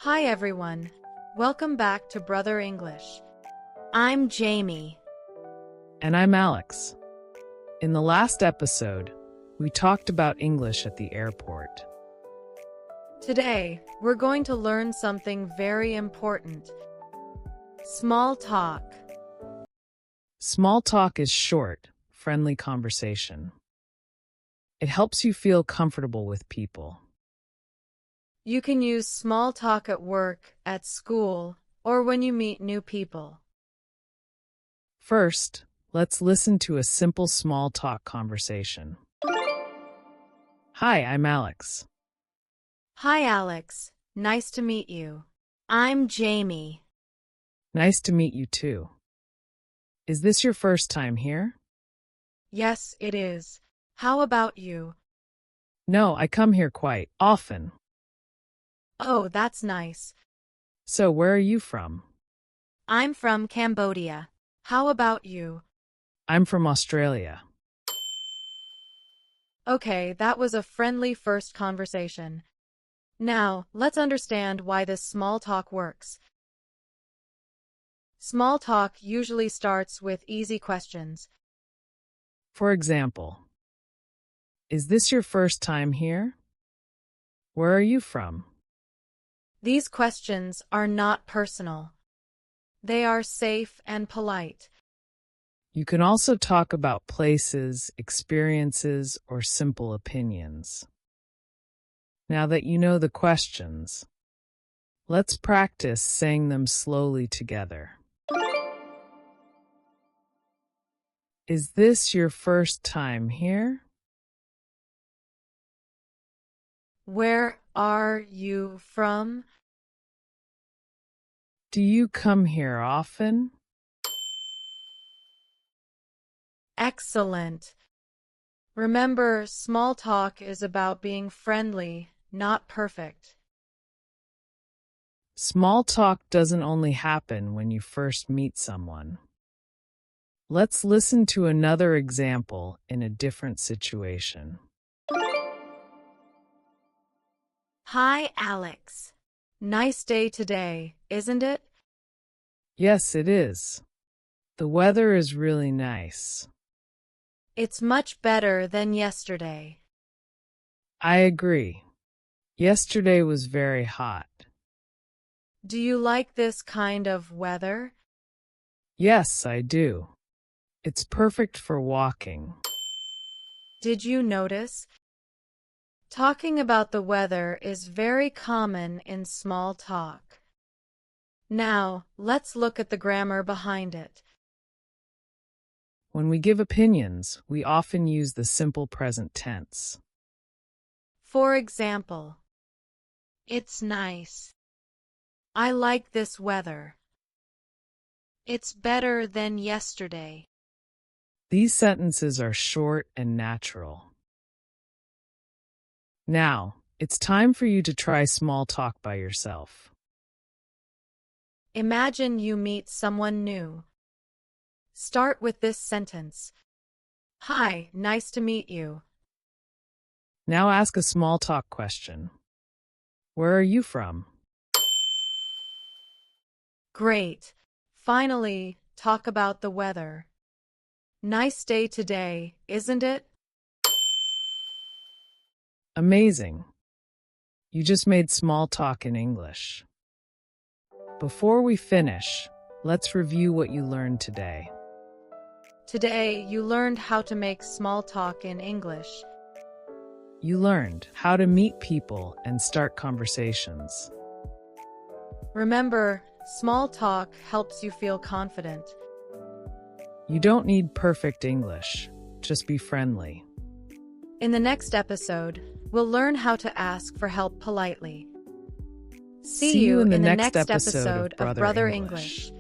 Hi everyone. Welcome back to Brother English. I'm Jamie. And I'm Alex. In the last episode, we talked about English at the airport. Today, we're going to learn something very important. Small talk. Small talk is short, friendly conversation. It helps you feel comfortable with people. You can use small talk at work, at school, or when you meet new people. First, let's listen to a simple small talk conversation. Hi, I'm Alex. Hi Alex. Nice to meet you. I'm Jamie. Nice to meet you too. Is this your first time here? Yes, it is. How about you? No, I come here quite often. Oh, that's nice. So where are you from? I'm from Cambodia. How about you? I'm from Australia. Okay, that was a friendly first conversation. Now, let's understand why this small talk works. Small talk usually starts with easy questions. For example, is this your first time here? Where are you from? These questions are not personal. They are safe and polite. You can also talk about places, experiences, or simple opinions. Now that you know the questions, let's practice saying them slowly together. Is this your first time here? Where are you from? Do you come here often? Excellent. Remember, small talk is about being friendly, not perfect. Small talk doesn't only happen when you first meet someone. Let's listen to another example in a different situation. Hi, Alex. Nice day today, isn't it? Yes, it is. The weather is really nice. It's much better than yesterday. I agree. Yesterday was very hot. Do you like this kind of weather? Yes, I do. It's perfect for walking. Did you notice? Talking about the weather is very common in small talk. Now, let's look at the grammar behind it. When we give opinions, we often use the simple present tense. For example, it's nice. I like this weather. It's better than yesterday. These sentences are short and natural. Now, it's time for you to try small talk by yourself. Imagine you meet someone new. Start with this sentence. Hi, nice to meet you. Now ask a small talk question. Where are you from? Great. Finally, talk about the weather. Nice day today, isn't it? Amazing. You just made small talk in English. Before we finish, let's review what you learned today. Today, you learned how to make small talk in English. You learned how to meet people and start conversations. Remember, small talk helps you feel confident. You don't need perfect English. Just be friendly. In the next episode, we'll learn how to ask for help politely. See you in the next episode of Brother English.